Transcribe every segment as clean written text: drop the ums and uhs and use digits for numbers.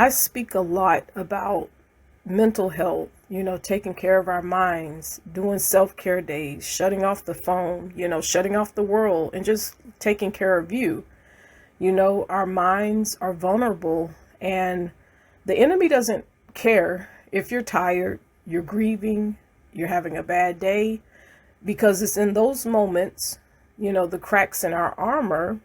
I speak a lot about mental health, taking care of our minds, doing self-care days, shutting off the phone, shutting off the world, and just taking care of you. Our minds are vulnerable, and the enemy doesn't care if you're tired, you're grieving, you're having a bad day, because it's in those moments, the cracks in our armor,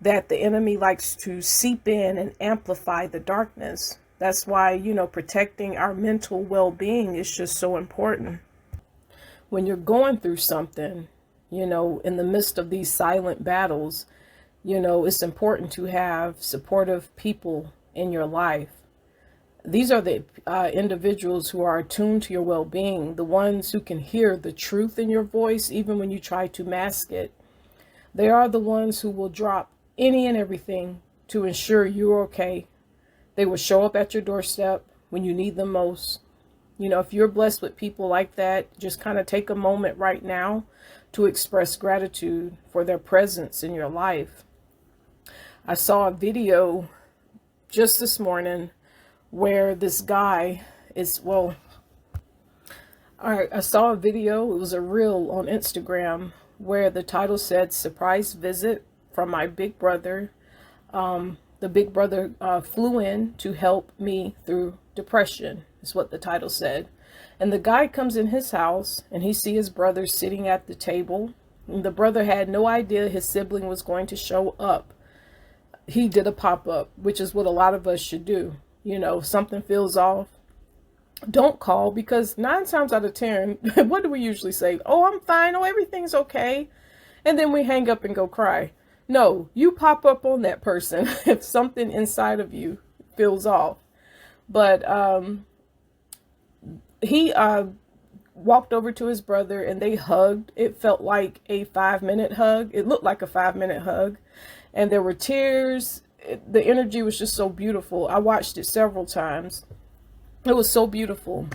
that the enemy likes to seep in and amplify the darkness. That's why, protecting our mental well-being is just so important. When you're going through something, in the midst of these silent battles, it's important to have supportive people in your life. These are the individuals who are attuned to your well-being, the ones who can hear the truth in your voice, even when you try to mask it. They are the ones who will drop any and everything to ensure you're okay. They will show up at your doorstep when you need them most. If you're blessed with people like that, just kind of take a moment right now to express gratitude for their presence in your life. I saw a video just this morning where this guy I saw a video, it was a reel on Instagram, where the title said, "Surprise visit from my big brother." The big brother flew in to help me through depression, is what the title said. And the guy comes in his house and he sees his brother sitting at the table. And the brother had no idea his sibling was going to show up. He did a pop-up, which is what a lot of us should do. If something feels off, don't call, because 9 times out of 10, what do we usually say? "Oh, I'm fine. Oh, everything's okay." And then we hang up and go cry. No, you pop up on that person if something inside of you feels off. But he walked over to his brother and they hugged. It felt like a 5-minute hug. It looked like a 5-minute hug. And there were tears. The energy was just so beautiful. I watched it several times. It was so beautiful.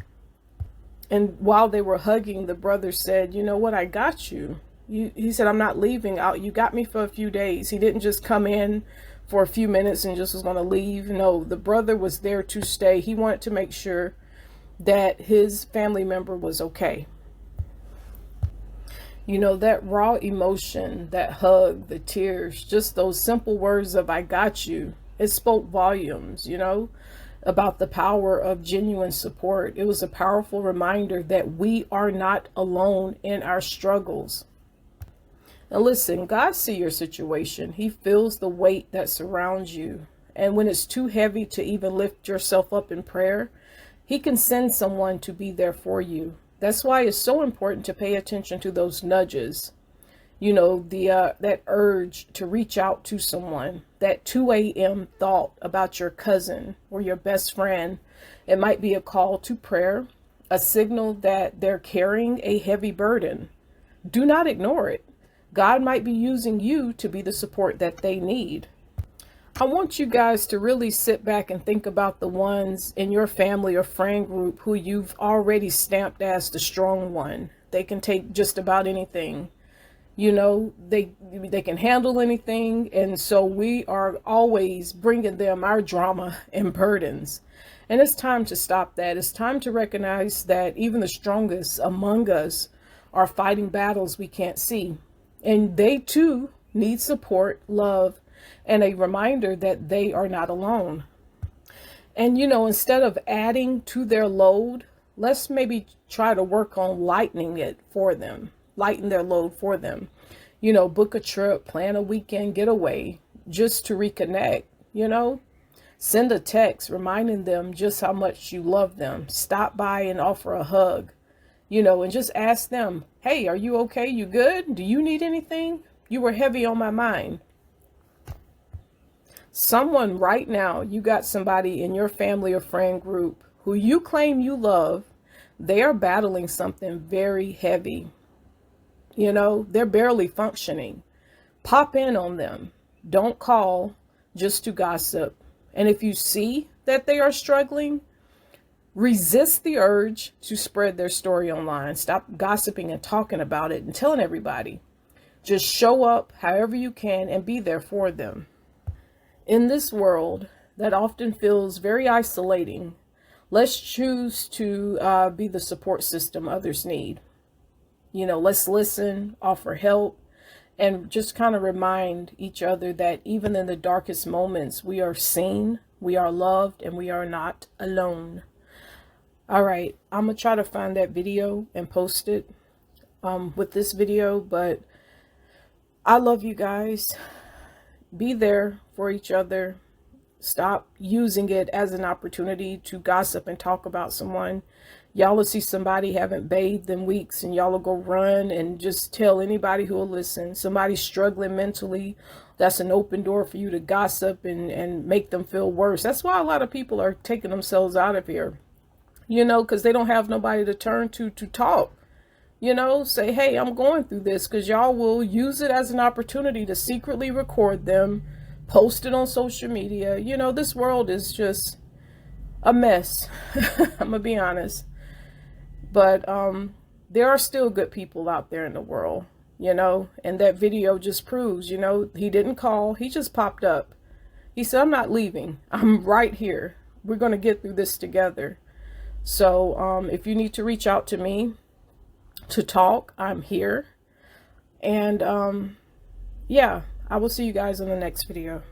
And while they were hugging, the brother said, "You know what? I got you." He said, "I'm not leaving out. You got me for a few days." He didn't just come in for a few minutes and just was going to leave. No, the brother was there to stay. He wanted to make sure that his family member was okay. That raw emotion, that hug, the tears, just those simple words of "I got you," it spoke volumes, about the power of genuine support. It was a powerful reminder that we are not alone in our struggles. Now listen, God sees your situation. He feels the weight that surrounds you. And when it's too heavy to even lift yourself up in prayer, He can send someone to be there for you. That's why it's so important to pay attention to those nudges. That urge to reach out to someone, that 2 a.m. thought about your cousin or your best friend. It might be a call to prayer, a signal that they're carrying a heavy burden. Do not ignore it. God might be using you to be the support that they need. I want you guys to really sit back and think about the ones in your family or friend group who you've already stamped as the strong one. They can take just about anything. They can handle anything. And so we are always bringing them our drama and burdens. And it's time to stop that. It's time to recognize that even the strongest among us are fighting battles we can't see. And they too need support, love, and a reminder that they are not alone. And, instead of adding to their load, let's maybe try to work on lightening it for them, lighten their load for them. Book a trip, plan a weekend getaway just to reconnect, send a text reminding them just how much you love them. Stop by and offer a hug, and just ask them, "Hey, are you okay? You good? Do you need anything? You were heavy on my mind." Someone right now, you got somebody in your family or friend group who you claim you love. They are battling something very heavy. They're barely functioning. Pop in on them. Don't call just to gossip. And if you see that they are struggling, resist the urge to spread their story online. Stop gossiping and talking about it and telling everybody. Just show up however you can and be there for them. In this world, that often feels very isolating. Let's choose to be the support system others need. You know, let's listen, offer help, and just kind of remind each other that even in the darkest moments, we are seen, we are loved, and we are not alone. All right, I'm going to try to find that video and post it with this video, but I love you guys. Be there for each other. Stop using it as an opportunity to gossip and talk about someone. Y'all will see somebody haven't bathed in weeks and y'all will go run and just tell anybody who will listen. Somebody struggling mentally, that's an open door for you to gossip and make them feel worse. That's why a lot of people are taking themselves out of here, you know, because they don't have nobody to turn to talk. You know, say, hey, I'm going through this, because y'all will use it as an opportunity to secretly record them, post it on social media. You know, this world is just a mess. I'm gonna be honest. But there are still good people out there in the world, you know, and that video just proves, you know, he didn't call, he just popped up. He said, I'm not leaving, I'm right here. We're gonna get through this together. So if you need to reach out to me to talk, I'm here. And yeah, I will see you guys in the next video.